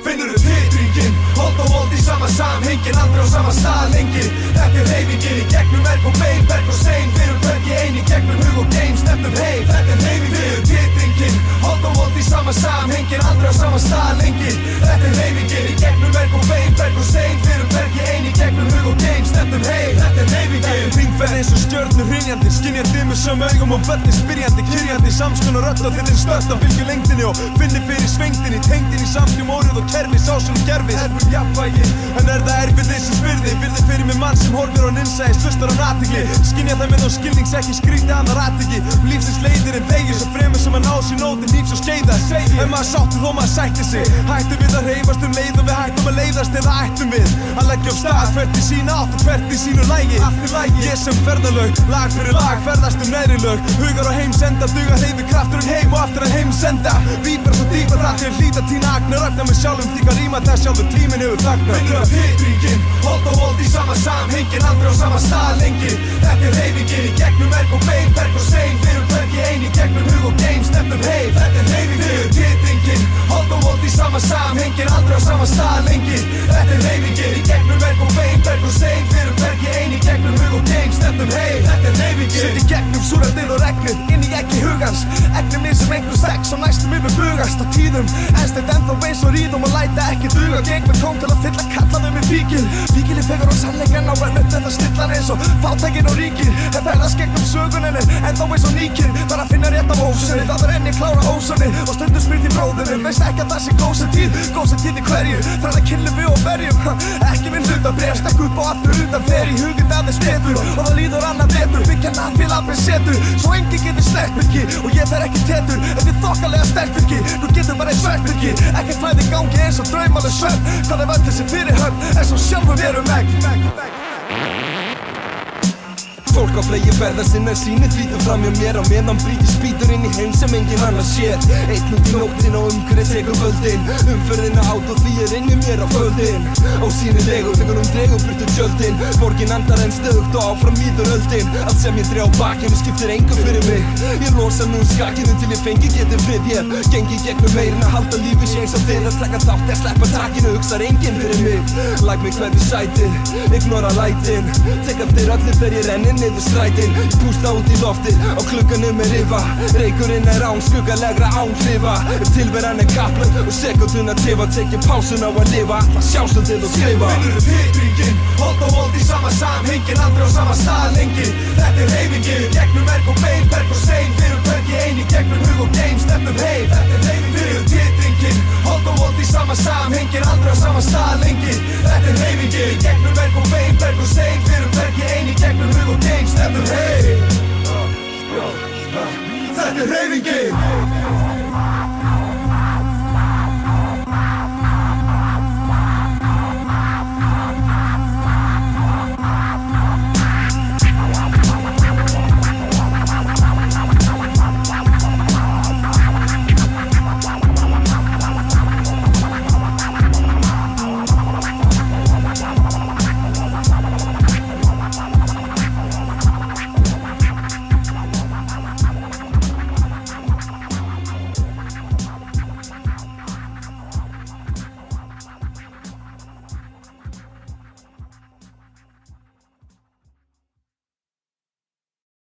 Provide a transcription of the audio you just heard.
Finnurðu titringin, hold og hold í sama samhengin, aldrei á sama stað lengi. Þetta hreyfingin í gegnum merg og bein, berg og stein. Við erum hvergi ein í gegnum hug og geim, stefnum heim. Þetta hreyfingin, titringin, hold og hold í sama samhengin, aldrei á sama stað lengi. Þetta hreyfingin í gegnum merg og bein, berg og stein. Við erum hvergi ein í gegnum hug og geim, stefnum heim. Þetta hreyfingin, hringferð eins og stjörnur hrynjandi, skynjandi með sömu augum og börnin spyrjandi, kyrjandi, samskonar rödd og þeir eru stört á fylgjulengdinni og finni fyrir svengdinni, tengdin í samtjum órið og kerfi, sá sem gerfið erfur jafnvægi. En er það erfið þeir sem spyrði, virði fyrir mig mann sem horfir á innsæðis, hlustar á athygli, skynja það með á skilnings, ekki skrýti annar athygli. Lífsins leiðir en vegir svo fremur sem að ná sér nótin hnífs og skeiða. En maður sáttur þó maður sætti sig, hættum við að hreyfast leið og við hættum að leiðast eða ættum við að leggja á stað, hvert í sína átt og hvert í sínu lægi. Ég sem ferðalög, lag fyrir lag, ferðast neðri lög, hugar á heimsenda, duga hreyfi krafturinn heim og aftur að heimsenda. Vípar svo dýpar það til hlýta tína agna, ragna með sjálfum því hvað rýma það sjálfur tíminn hefur þagna. Finnur titringin, hold og hold í sama samhengin, aldrei á sama stað lengi. Þetta hreyfingin í gegnum merg og bein, berg og stein. Við erum hvergi ein í gegnum hug og geim, stefnum heim. Þetta hreyfingin, titringin, hold og hold í sama samhengin, aldrei á sama stað lengi. Þetta hreyfingin í gegnum merg og bein, berg og stein. Við erum hvergi ein í gegnum hug og geim, stefnum heim. Þetta hreyfingin, sitt í gegnum súrefnið og regnið, inn í ekki hugans. Efnum minn sem einhver sex og næstum yfir bugast á tíðum. Enstætt ennþá eins og ríðum og læta ekki duga. Geng með tóm til að fylla kallaðum við fíkil. Fíkil í fegur og sannleikan á rennut en það stillar eins og fátækin og ríkir. En ferðast gegnum söguninni, ennþá eins og nýkir. Þar að finna rétt af ósunni, það er enn ég klára ósunni. Og stundum spyrt í bróðinu, veist ekki að það sé góðsett tíð í hverju. Þar að kynlum við og verjum, ekki minn hlutabréf. Stekk upp og aftur utan fer í huginn aðeins betur. Og það líður annað vetur, byggja nafnfél af mér setur. Svo enginn getur snertbyrki og ég fer ekki tetur. En við þokkalega sterkbyrki, nú getum bara einn svertbyrki. Ekkert flæði gangi eins og draumaleg svefn. Hvað öll þessi fyrirhöfn, en svo sjálfur verum megn. Fólk á flegi ferðast inn að sýnið þvítum fram hjá mér á meðan brýtir spýtur inn í heim sem enginn annar sér. Eitt út í nóttin og umhverfið tekur völdin, umferðina át og því inni mér á kvöldin. Ósýnilegur þegar dregur burtu tjöldin, borgin andar en stöðugt og áfram mýður öldin. Allt sem ég dreg á bakinu skiptir engu fyrir mig. Ég losa nú skakinu til ég fengi getið frið. Ég gengi gegnum meirinn að halda lífi sé eins og þér að taka þátt að sleppa takinu, hugsar enginn fyrir mig. Lag mig hverju sætið, ignora lætin, tek eftir öllu þegar ég renni niður strætin. Ég pústa út í loftið, á klukkanum er rifa. Reykurinn er án, skuggalegra án hlifa. Tilveran er kaplöð og sekunduna tifa. Tekja pásun á að lifa, alla sjálfsöldið og skrifa. Finnurðu titringin, hold og hold í sama samhengin, aldrei á sama stað lengi. Þetta hreyfingin, gegnum merg og bein, berg og stein. Við erum hvergi ein í gegnum hug og geim, stefnum heim. Þetta hreyfingin, finnurðu titringin, hold og hold í sama samhengin, aldrei á sama stað lengi. Þetta hreyfingin, gegnum merg og bein, berg og stein. Við erum hvergi ein í gegnum hug og geim, stefnum heim. Þetta hreyfingin.